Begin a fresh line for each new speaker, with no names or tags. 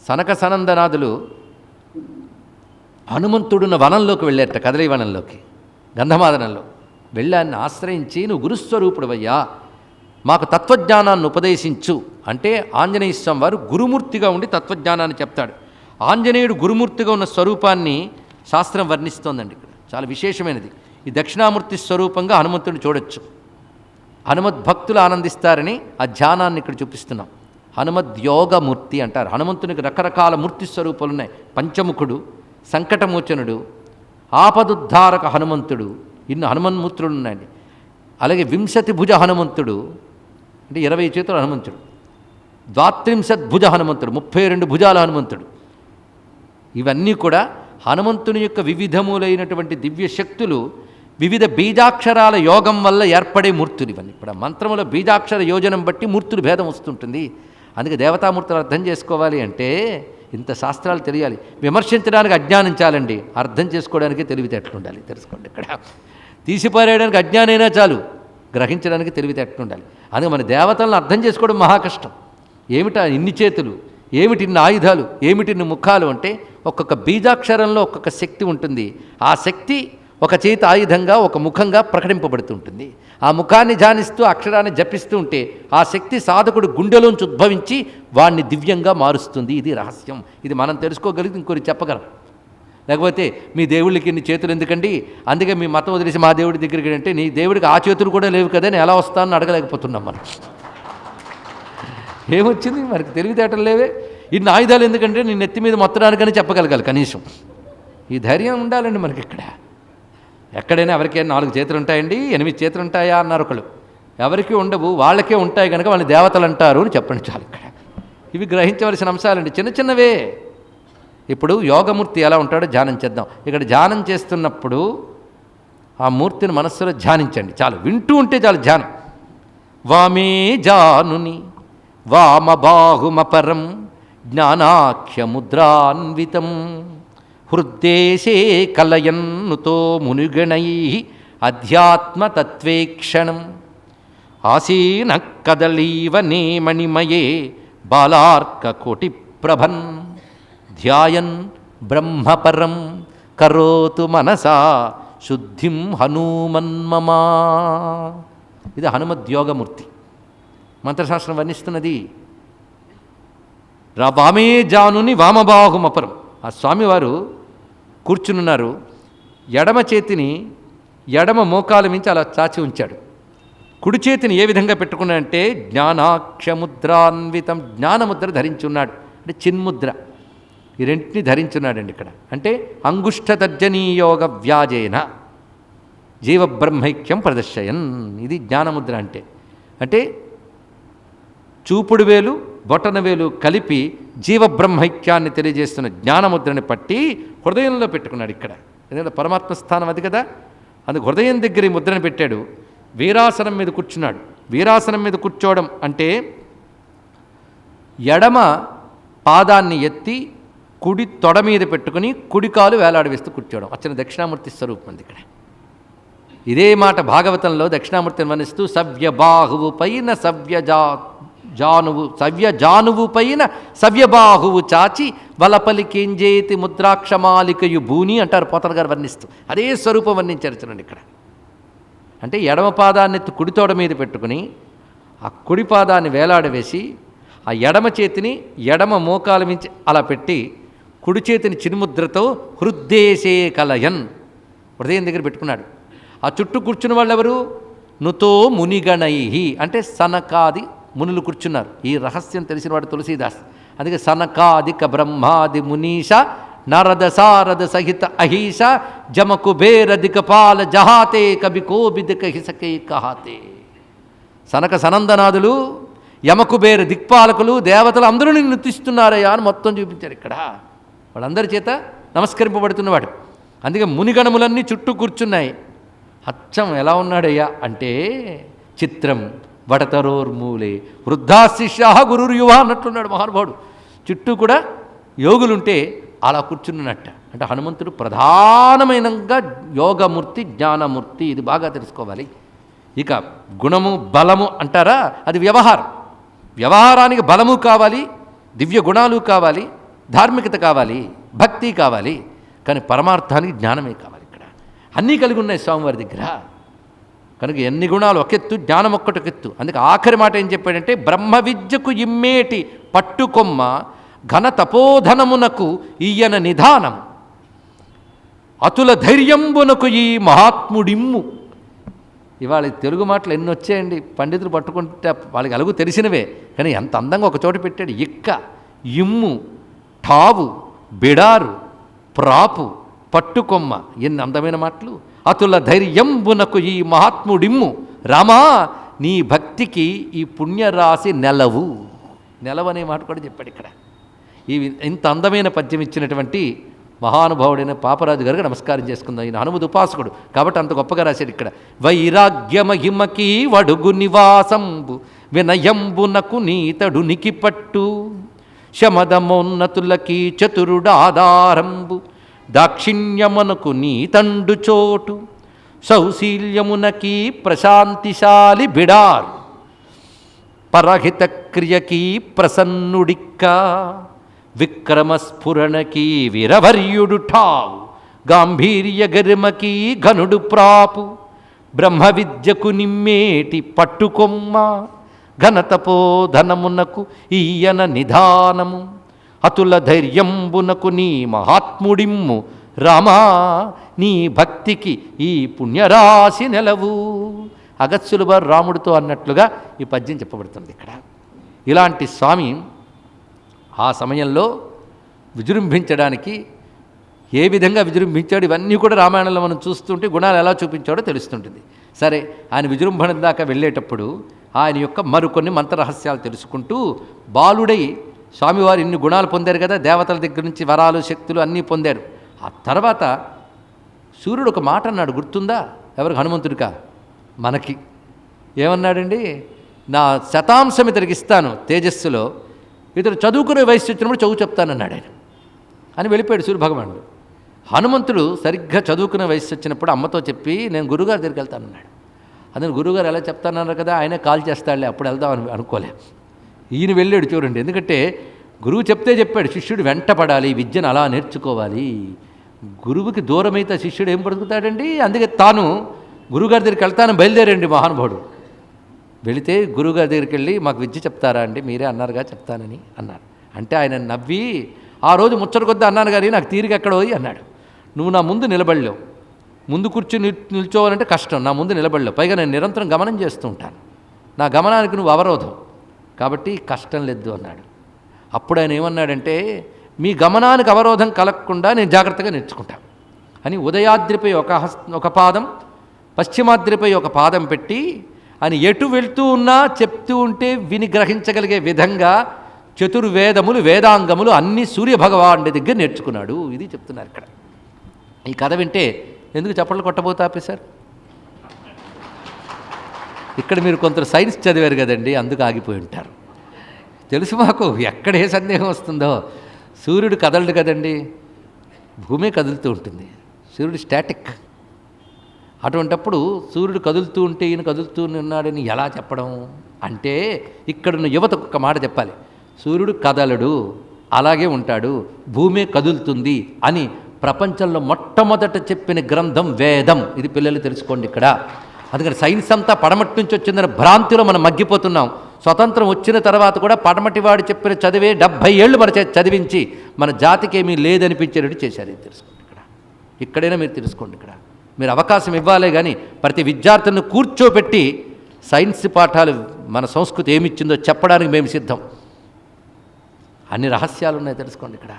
సనక సనందనాథులు హనుమంతుడున్న వనంలోకి వెళ్ళారట, కదలి వనంలోకి, గంధమాదనంలో వెళ్ళాన్ని ఆశ్రయించి, నువ్వు గురుస్వరూపుడవయ్యా, మాకు తత్వజ్ఞానాన్ని ఉపదేశించు అంటే ఆంజనేయ స్వామి వారు గురుమూర్తిగా ఉండి తత్వజ్ఞానాన్ని చెప్తాడు. ఆంజనేయుడు గురుమూర్తిగా ఉన్న స్వరూపాన్ని శాస్త్రం వర్ణిస్తోందండి. ఇక్కడ చాలా విశేషమైనది. ఈ దక్షిణామూర్తి స్వరూపంగా హనుమంతుడిని చూడొచ్చు. హనుమద్భక్తులు ఆనందిస్తారని ఆ ధ్యానాన్ని ఇక్కడ చూపిస్తున్నాం. హనుమద్యోగమూర్తి అంటారు. హనుమంతునికి రకరకాల మూర్తి స్వరూపాలు ఉన్నాయి. పంచముఖుడు, సంకటమోచనుడు, ఆపదుద్ధారక హనుమంతుడు, ఇన్ని హనుమన్మూర్తులు ఉన్నాయండి. అలాగే 20 భుజ హనుమంతుడు అంటే 20 చేతుల హనుమంతుడు, 32 భుజ హనుమంతుడు, 32 భుజాల హనుమంతుడు. ఇవన్నీ కూడా హనుమంతుని యొక్క వివిధములైనటువంటి దివ్య శక్తులు, వివిధ బీజాక్షరాల యోగం వల్ల ఏర్పడే మూర్తులు ఇవన్నీ. ఇప్పుడు మంత్రముల బీజాక్షర యోజనం బట్టి మూర్తులు భేదం వస్తుంటుంది. అందుకే దేవతామూర్తులు అర్థం చేసుకోవాలి అంటే ఇంత శాస్త్రాలు తెలియాలి. విమర్శించడానికి అజ్ఞానం చాలండి, అర్థం చేసుకోవడానికి తెలివితేటలుండాలి. తెలుసుకోండి, ఇక్కడ తీసిపారేయడానికి అజ్ఞానైనా చాలు, గ్రహించడానికి తెలివితేటలుండాలి. అందుకే మన దేవతలను అర్థం చేసుకోవడం మహా కష్టం. ఏమిటా ఇన్ని చేతులు, ఏమిటి ఇన్ని ఆయుధాలు, ఏమిటి ఇన్ని ముఖాలు అంటే ఒక్కొక్క బీజాక్షరంలో ఒక్కొక్క శక్తి ఉంటుంది. ఆ శక్తి ఒక చేతి ఆయుధంగా, ఒక ముఖంగా ప్రకటింపబడుతుంటుంది. ఆ ముఖాన్ని ధ్యానిస్తూ అక్షరాన్ని జపిస్తూ ఉంటే ఆ శక్తి సాధకుడు గుండెలోంచి ఉద్భవించి వాణ్ణి దివ్యంగా మారుస్తుంది. ఇది రహస్యం. ఇది మనం తెలుసుకోగలిగితే ఇంకొకరు చెప్పగలం. లేకపోతే మీ దేవుళ్ళకి ఇన్ని చేతులు ఎందుకండి, అందుకే మీ మతం వదిలేసి మా దేవుడి దగ్గరికి అంటే నీ దేవుడికి ఆ చేతులు కూడా లేవు కదా, నేను ఎలా వస్తానని అడగలేకపోతున్నాం మనం. ఏమొచ్చింది మనకి, తెలివితేటలు లేవే. ఇన్ని ఆయుధాలు ఎందుకంటే నీ నెత్తి మీద మొత్తడానికని చెప్పగలగాలి కనీసం. ఈ ధైర్యం ఉండాలండి మనకి. ఇక్కడ ఎక్కడైనా ఎవరికైనా 4 చేతులు ఉంటాయండి, 8 చేతులు ఉంటాయా అన్నారు ఒకళ్ళు. ఎవరికి ఉండవు, వాళ్ళకే ఉంటాయి కనుక వాళ్ళని దేవతలు అంటారు అని చెప్పండి చాలు. ఇక్కడ ఇవి గ్రహించవలసిన అంశాలండి, చిన్న చిన్నవే. ఇప్పుడు యోగమూర్తి ఎలా ఉంటాడో ధ్యానం చేద్దాం. ఇక్కడ ధ్యానం చేస్తున్నప్పుడు ఆ మూర్తిని మనస్సులో ధ్యానించండి చాలు, వింటూ ఉంటే చాలు ధ్యానం. వామే జానుని వామబాహుమపరం జ్ఞానాఖ్యముద్రాన్వితం హృద్దేశే కలయన్నుతో మునిగణై అధ్యాత్మతత్వేక్షణం ఆసీన కదలీవనే మణిమయే బాలార్కకోటి ప్రభన్ ధ్యాయన్ బ్రహ్మపరం కరోతు మనసా శుద్ధిం హనుమన్మమా. ఇది హనుమద్యోగమూర్తి మంత్రశాస్త్రం వర్ణిస్తున్నది. వామే జానుని వామబాహుమపరం. ఆ స్వామివారు కూర్చునున్నారు. ఎడమ చేతిని ఎడమ మోకాల మించి అలా చాచి ఉంచాడు. కుడి చేతిని ఏ విధంగా పెట్టుకున్నాడంటే జ్ఞానాక్షముద్రాన్వితం, జ్ఞానముద్ర ధరించున్నాడు. అంటే చిన్ముద్ర, ఈ రెంటిని ధరించున్నాడండి ఇక్కడ. అంటే అంగుష్ఠతర్జనీయోగ వ్యాజేన జీవబ్రహ్మైక్యం ప్రదర్శయన్. ఇది జ్ఞానముద్ర అంటే. అంటే చూపుడు వేలు బొటన వేలు కలిపి జీవబ్రహ్మైక్యాన్ని తెలియజేస్తున్న జ్ఞానముద్రని పట్టి హృదయంలో పెట్టుకున్నాడు. ఇక్కడ ఎందుకంటే పరమాత్మ స్థానం అది కదా, అందుకు హృదయం దగ్గర ఈ ముద్రను పెట్టాడు. వీరాసనం మీద కూర్చున్నాడు. వీరాసనం మీద కూర్చోవడం అంటే ఎడమ పాదాన్ని ఎత్తి కుడి తొడ మీద పెట్టుకుని కుడి కాలు వేలాడవేస్తూ కూర్చోవడం అచ్చన దక్షిణామూర్తి స్వరూపం ఉంది ఇక్కడ. ఇదే మాట భాగవతంలో దక్షిణామూర్తిని వర్ణిస్తూ సవ్యబాహువు పైన సవ్యజానువు పైన సవ్యబాహువు చాచి వలపలికేంజేతి ముద్రాక్షమాలికయు భూని అంటారు పోతన గారు వర్ణిస్తూ. అదే స్వరూపం వర్ణించారు చూడండి ఇక్కడ. అంటే ఎడమ పాదాన్ని ఎత్తి కుడి తోడ మీద పెట్టుకుని ఆ కుడి పాదాన్ని వేలాడవేసి ఆ ఎడమ చేతిని ఎడమ మోకాల మించి అలా పెట్టి కుడి చేతిని చిన్ముద్రతో హృద్దేశే కలయన్ హృదయం దగ్గర పెట్టుకున్నాడు. ఆ చుట్టూ కూర్చున్న వాళ్ళు ఎవరు? నుతో మునిగణై అంటే సనకాది మునులు కూర్చున్నారు. ఈ రహస్యం తెలిసిన వాడు తులసీదాస్. అందుకే సనకాదిక బ్రహ్మాది మునీష నరద సారద సహిత అహీష జమకుబేర దికపాల జహాతే కవి కోబిదిక హిసకే కహాతే. సనక సనందనాథులు, యమకుబేర దిక్పాలకులు, దేవతలు అందరూ నిన్ను నృత్తిస్తున్నారయ్యా అని మొత్తం చూపించారు ఇక్కడ. వాళ్ళందరి చేత నమస్కరింపబడుతున్నవాడు. అందుకే మునిగణములన్నీ చుట్టూ కూర్చున్నాయి. అచ్చం ఎలా ఉన్నాడయ్యా అంటే చిత్రం వడతరోర్మూలే వృద్ధాశిష్యా గురుర్యువ అన్నట్లున్నాడు మహానుభావుడు. చుట్టూ కూడా యోగులుంటే అలా కూర్చున్నట్ట. అంటే హనుమంతుడు ప్రధానమైనగా యోగమూర్తి, జ్ఞానమూర్తి. ఇది బాగా తెలుసుకోవాలి. ఇక గుణము బలము అంటారా, అది వ్యవహారం. వ్యవహారానికి బలము కావాలి, దివ్య గుణాలు కావాలి, ధార్మికత కావాలి, భక్తి కావాలి, కానీ పరమార్థానికి జ్ఞానమే కావాలి. ఇక్కడ అన్నీ కలిగి ఉన్నాయి స్వామివారి దగ్గర. కనుక ఎన్ని గుణాలు ఒకెత్తు, జ్ఞానం ఒక్కటొకెత్తు. అందుకే ఆఖరి మాట ఏం చెప్పాడంటే, బ్రహ్మ విద్యకు ఇమ్మేటి పట్టుకొమ్మ ఘన తపోధనమునకు ఈయన నిధానం, అతుల ధైర్యంబునకు ఈ మహాత్ముడిమ్ము. ఇవాళ తెలుగు మాటలు ఎన్ని వచ్చాయండి, పండితులు పట్టుకుంటే వాళ్ళకి అలుగు తెలిసినవే, కానీ ఎంత అందంగా ఒక చోట పెట్టాడు. ఇక్క, ఇమ్ము, ఠావు, బిడారు, ప్రాపు, పట్టుకొమ్మ, ఎన్ని అందమైన మాటలు. అతుల ధైర్యంబునకు ఈ మహాత్ముడిమ్ము, రామా నీ భక్తికి ఈ పుణ్యరాశి నెలవు. నెలవు అనే మాట కూడా చెప్పాడు ఇక్కడ. ఇంత అందమైన పద్యం ఇచ్చినటువంటి మహానుభావుడైన పాపరాజు గారికి నమస్కారం చేసుకుందాం. ఈయన హనుమద్ ఉపాసకుడు కాబట్టి అంత గొప్పగా రాశాడు ఇక్కడ. వైరాగ్యమహిమకి వడుగు నివాసంబు వినయంబునకు నీతడు నికిపట్టు, శమదమోన్నతులకి చతురుడాధారంబు దాక్షిణ్యమునకు నీ తండు చోటు, సౌశీల్యమునకి ప్రశాంతిశాలి బిడారు, పరహిత క్రియకి ప్రసన్నుడిక్క, విక్రమస్ఫురణకి వీరవర్యుడు ఠావు, గాంభీర్య గరిమకి ఘనుడు ప్రాపు, బ్రహ్మ విద్యకు నిమ్మేటి పట్టుకొమ్మ ఘనతపోధనమునకు ఈయన నిధానము, అతుల ధైర్యంబునకు నీ మహాత్ముడిమ్ము, రామా నీ భక్తికి ఈ పుణ్యరాశి నెలవు. అగత్సులు వారు రాముడితో అన్నట్లుగా ఈ పద్యం చెప్పబడుతుంది ఇక్కడ. ఇలాంటి స్వామి ఆ సమయంలో విజృంభించడానికి ఏ విధంగా విజృంభించాడు ఇవన్నీ కూడా రామాయణంలో మనం చూస్తుంటే గుణాలు ఎలా చూపించాడో తెలుస్తుంటుంది. సరే, ఆయన విజృంభణ దాకా వెళ్ళేటప్పుడు ఆయన యొక్క మరికొన్ని మంత్రరహస్యాలు తెలుసుకుంటూ బాలుడై స్వామివారు ఇన్ని గుణాలు పొందారు కదా, దేవతల దగ్గర నుంచి వరాలు శక్తులు అన్నీ పొందారు. ఆ తర్వాత సూర్యుడు ఒక మాట అన్నాడు, గుర్తుందా? ఎవరికి? హనుమంతుడికా? మనకి. ఏమన్నాడండి? నా శతాంశం ఇతనికి ఇస్తాను తేజస్సులో, ఇతడు చదువుకునే వయసు వచ్చినప్పుడు చదువు చెప్తానన్నాడు ఆయన అని వెళ్ళిపోయాడు సూర్యభగవానుడు. హనుమంతుడు సరిగ్గా చదువుకునే వయసు వచ్చినప్పుడు అమ్మతో చెప్పి నేను గురుగారి దగ్గరికి వెళ్తానన్నాడు. అతను గురుగారు ఎలా చెప్తానన్నారు కదా, ఆయనే కాల్ చేస్తాడులే, అప్పుడు వెళ్దామని అనుకోలే. ఈయన వెళ్ళాడు చూడండి. ఎందుకంటే గురువు చెప్తే చెప్పాడు, శిష్యుడు వెంట పడాలి, విద్యను అలా నేర్చుకోవాలి. గురువుకి దూరమైతే శిష్యుడు ఏం బ్రతుకుతాడండి? అందుకే తాను గురువుగారి దగ్గరికి వెళ్తాను బయలుదేరండి మహానుభావుడు. వెళితే గురువుగారి దగ్గరికి వెళ్ళి మాకు విద్య చెప్తారా అండి, మీరే అన్నారుగా చెప్తానని అన్నారు. అంటే ఆయన నవ్వి, ఆ రోజు ముచ్చట కొద్ది అన్నాను కానీ నాకు తీరిక ఎక్కడ పోయి అన్నాడు. నువ్వు నా ముందు నిలబడలేవు, ముందు కూర్చుని నిల్చోవాలంటే కష్టం, నా ముందు నిలబడలేవు, పైగా నేను నిరంతరం గమనం చేస్తూ ఉంటాను, నా గమనానికి నువ్వు అవరోధం, కాబట్టి కష్టం లేదు అన్నాడు. అప్పుడు ఆయన ఏమన్నాడంటే, మీ గమనానికి అవరోధం కలగకుండా నేను జాగ్రత్తగా నేర్చుకుంటాను అని ఉదయాద్రిపై ఒక పాదం, పశ్చిమాద్రిపై ఒక పాదం పెట్టి అని ఎటు వెళ్తూ ఉన్నా చెప్తూ ఉంటే విని గ్రహించగలిగే విధంగా చతుర్వేదములు వేదాంగములు అన్నీ సూర్యభగవానుడి దగ్గర నేర్చుకున్నాడు. ఇది చెప్తున్నారు ఇక్కడ. ఈ కథ వింటే ఎందుకు చప్పట్లు కొట్టబోతే ఆపేశారు? ఇక్కడ మీరు కొంత సైన్స్ చదివారు కదండి, అందుకు ఆగిపోయి ఉంటారు. తెలుసు మాకు, ఎక్కడ ఏ సందేహం వస్తుందో. సూర్యుడు కదలడు కదండి, భూమి కదులుతూ ఉంటుంది, సూర్యుడు స్టాటిక్. అటువంటప్పుడు సూర్యుడు కదులుతూ ఉంటే ఈయన కదులుతూ ఉన్నాడని ఎలా చెప్పడం అంటే, ఇక్కడున్న యువతకు ఒక మాట చెప్పాలి. సూర్యుడు కదలడు, అలాగే ఉంటాడు, భూమి కదులుతుంది అని ప్రపంచంలో మొట్టమొదట చెప్పిన గ్రంథం వేదం. ఇది పిల్లలు తెలుసుకోండి ఇక్కడ. అందుకని సైన్స్ అంతా పడమటి నుంచి వచ్చిందని భ్రాంతిలో మనం మగ్గిపోతున్నాం. స్వతంత్రం వచ్చిన తర్వాత కూడా పడమటివాడు చెప్పిన చదివే 70 ఏళ్ళు మన చదివించి మన జాతికి ఏమీ లేదనిపించేటట్టు చేశారు. ఇది తెలుసుకోండి ఇక్కడ. ఇక్కడైనా మీరు తెలుసుకోండి ఇక్కడ. మీరు అవకాశం ఇవ్వాలే కానీ ప్రతి విద్యార్థులను కూర్చోబెట్టి సైన్స్ పాఠాలు మన సంస్కృతి ఏమిచ్చిందో చెప్పడానికి మేము సిద్ధం. అన్ని రహస్యాలు ఉన్నాయి, తెలుసుకోండి ఇక్కడ.